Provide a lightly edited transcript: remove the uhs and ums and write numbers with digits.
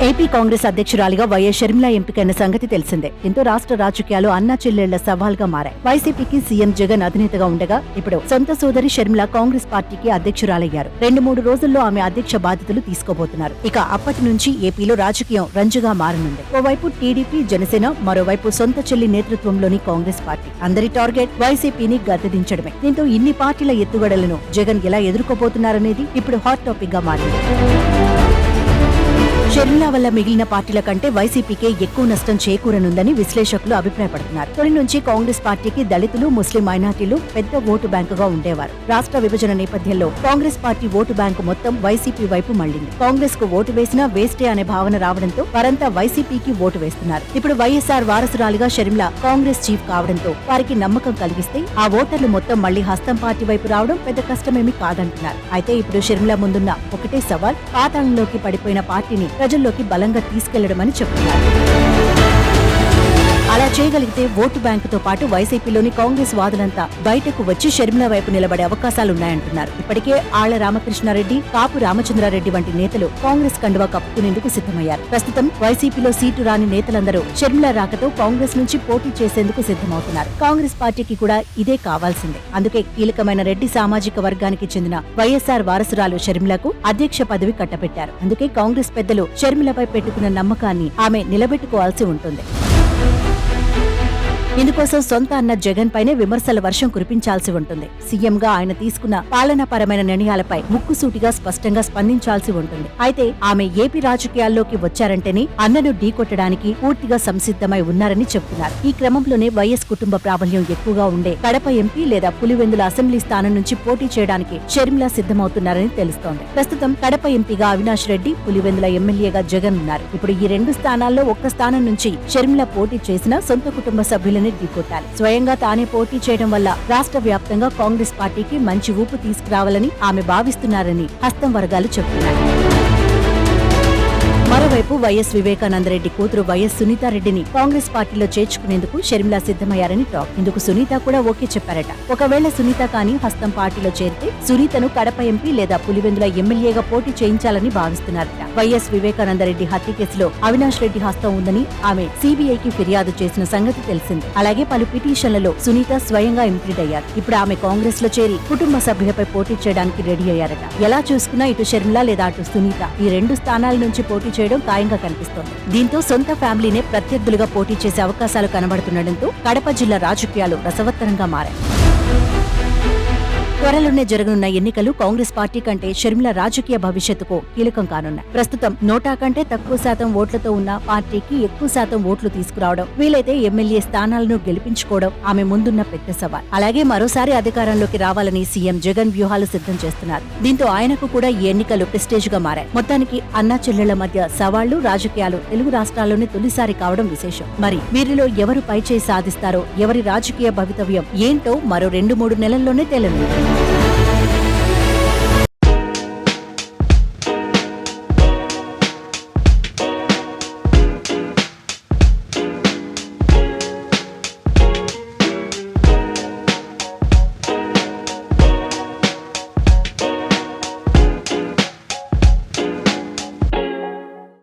AP Congress అధ్యక్షురాలిగా YS Sharmila ఎంపికైన సంగతి తెలిసిందే. దీంతో రాష్ట్ర రాజకీయాలు అన్నా చెల్లెళ్ల సవాల్గా మారాయి. వైసీపీకి సీఎం జగన్ అధినేతగా ఉండగా ఇప్పుడు సొంత సోదరి షర్మిల కాంగ్రెస్ పార్టీకి అధ్యక్షురాలయ్యారు. 2-3 రోజుల్లో ఆమె అధ్యక్ష బాధ్యతలు తీసుకోబోతున్నారు. ఇక అప్పటి నుంచి ఏపీలో రాజకీయం రంజుగా మారనుంది. ఓవైపు టీడీపీ, జనసేన, మరోవైపు సొంత చెల్లి నేతృత్వంలోని కాంగ్రెస్ పార్టీ. అందరి టార్గెట్ వైసీపీని గద్దెదించడమే. దీంతో ఇన్ని పార్టీల ఎత్తుగడలను జగన్ ఎలా ఎదుర్కోబోతున్నారనేది ఇప్పుడు హాట్ టాపిక్ గా మారింది. షర్మిల వల్ల మిగిలిన పార్టీల కంటే వైసీపీకే ఎక్కువ నష్టం చేకూరనుందని విశ్లేషకులు అభిప్రాయపడుతున్నారు. తొలి నుంచి కాంగ్రెస్ పార్టీకి దళితులు, ముస్లిం మైనార్టీలు పెద్ద ఓటు బ్యాంకుగా ఉండేవారు. రాష్ట్ర విభజన నేపథ్యంలో కాంగ్రెస్ పార్టీ ఓటు బ్యాంకు మొత్తం వైసీపీ వైపు మళ్లింది. కాంగ్రెస్ కు ఓటు వేసినా వేస్టే అనే భావన రావడంతో వారంతా వైసీపీకి ఓటు వేస్తున్నారు. ఇప్పుడు వైఎస్ఆర్ వారసురాలిగా షర్మిల కాంగ్రెస్ చీఫ్ కావడంతో వారికి నమ్మకం కలిగిస్తే ఆ ఓటర్లు మొత్తం మళ్లీ హస్తం పార్టీ వైపు రావడం పెద్ద కష్టమేమీ కాదంటున్నారు. అయితే ఇప్పుడు షర్మిల ముందున్న ఒకటే సవాల్, పాతాళంలోకి పడిపోయిన పార్టీని ప్రజల్లోకి బలంగా తీసుకెళ్లడమని చెబుతున్నారు. అలా చేయగలిగితే ఓటు బ్యాంకుతో పాటు వైసీపీలోని కాంగ్రెస్ వాదులంతా బయటకు వచ్చి షర్మిల వైపు నిలబడే అవకాశాలున్నాయంటున్నారు. ఇప్పటికే ఆళ్ల రామకృష్ణారెడ్డి, కాపు రామచంద్రారెడ్డి వంటి నేతలు కాంగ్రెస్ కండువా కప్పుకునేందుకు సిద్ధమయ్యారు. ప్రస్తుతం వైసీపీలో సీటు రాని నేతలందరూ షర్మిల రాకతో కాంగ్రెస్ నుంచి పోటీ చేసేందుకు సిద్ధమవుతున్నారు. కాంగ్రెస్ పార్టీకి కూడా ఇదే కావాల్సిందే. అందుకే కీలకమైన రెడ్డి సామాజిక వర్గానికి చెందిన వైఎస్ఆర్ వారసురాలు షర్మిలకు అధ్యక్ష పదవి కట్టబెట్టారు. అందుకే కాంగ్రెస్ పెద్దలు షర్మిలపై పెట్టుకున్న నమ్మకాన్ని ఆమె నిలబెట్టుకోవాల్సి ఉంటుంది. ఇందుకోసం సొంత అన్న జగన్ పైనే విమర్శల వర్షం కురిపించాల్సి ఉంటుంది. సీఎంగా ఆయన తీసుకున్న పాలనాపరమైన నిర్ణయాలపై ముక్కుసూటిగా స్పష్టంగా స్పందించాల్సి ఉంటుంది. అయితే ఆమె ఏపీ రాజకీయాల్లోకి వచ్చారంటేనే అన్నను ఢీకొట్టడానికి పూర్తిగా సంసిద్ధమై ఉన్నారని చెబుతున్నారు. ఈ క్రమంలోనే వైఎస్ కుటుంబ ప్రాబల్యం ఎక్కువగా ఉండే కడప ఎంపీ లేదా పులివెందుల అసెంబ్లీ స్థానం నుంచి పోటీ చేయడానికి షర్మిల సిద్ధమవుతున్నారని తెలుస్తోంది. ప్రస్తుతం కడప ఎంపీగా అవినాష్ రెడ్డి, పులివెందుల ఎమ్మెల్యేగా జగన్ ఉన్నారు. ఇప్పుడు ఈ 2 స్థానాల్లో ఒక్క స్థానం నుంచి షర్మిల పోటీ చేసినా సొంత కుటుంబ సభ్యులను ఢీకొట్టాలి. స్వయంగా తానే పోటీ చేయడం వల్ల రాష్ట్ర వ్యాప్తంగా కాంగ్రెస్ పార్టీకి మంచి ఊపు తీసుకురావాలని ఆమె భావిస్తున్నారని హస్తం వర్గాలు చెబుతున్నాయి. మరోవైపు వైఎస్ వివేకానందరెడ్డి కూతురు వైఎస్ సునీతారెడ్డిని కాంగ్రెస్ పార్టీలో చేర్చుకునేందుకు షర్మిల సిద్ధమయ్యారని టాక్. ఇందుకు సునీత కూడా ఓకే చెప్పారట. ఒకవేళ సునీత కానీ హస్తం పార్టీలో చేరితే సునీతను కడప ఎంపీ లేదా పులివెందుల ఎమ్మెల్యేగా పోటీ చేయించాలని భావిస్తున్నారట. వైఎస్ వివేకానందరెడ్డి హత్య కేసులో అవినాష్ రెడ్డి హస్తం ఉందని ఆమె సీబీఐకి ఫిర్యాదు చేసిన సంగతి తెలిసింది. అలాగే పలు పిటిషన్లలో సునీత స్వయంగా ఇంప్లీడ్ అయ్యారు. ఇప్పుడు ఆమె కాంగ్రెస్ లో చేరి కుటుంబ సభ్యులపై పోటీ చేయడానికి రెడీ అయ్యారట. ఎలా చూసుకున్నా ఇటు షర్మిల లేదా అటు సునీత ఈ 2 స్థానాల నుంచి పోటీ చేయడం ఖాయంగా కనిపిస్తోంది. దీంతో సొంత ఫ్యామిలీనే ప్రత్యర్థులుగా పోటీ చేసే అవకాశాలు కనబడుతుండటంతో కడప జిల్లా రాజకీయాలు రసవత్తరంగా మారాయి. త్వరలోనే జరగనున్న ఎన్నికలు కాంగ్రెస్ పార్టీ కంటే షర్మిల రాజకీయ భవిష్యత్తుకు కీలకం కానున్నాయి. ప్రస్తుతం నోటా కంటే తక్కువ శాతం ఓట్లతో ఉన్న పార్టీకి ఎక్కువ శాతం ఓట్లు తీసుకురావడం, వీలైతే ఎమ్మెల్యే స్థానాలను గెలిపించుకోవడం ఆమె ముందున్న పెద్ద సవాల్. అలాగే మరోసారి అధికారంలోకి రావాలని సీఎం జగన్ వ్యూహాలు సిద్ధం చేస్తున్నారు. దీంతో ఆయనకు కూడా ఈ ఎన్నికలు ప్రెస్టేజ్ గా మారాయి. మొత్తానికి అన్నా చెల్లెళ్ల మధ్య సవాళ్లు, రాజకీయాలు తెలుగు రాష్ట్రాల్లోనే తొలిసారి కావడం విశేషం. మరి వీరిలో ఎవరు పైచేయి సాధిస్తారో, ఎవరి రాజకీయ భవితవ్యం ఏంటో మరో 2-3 నెలల్లోనే తేలనుంది.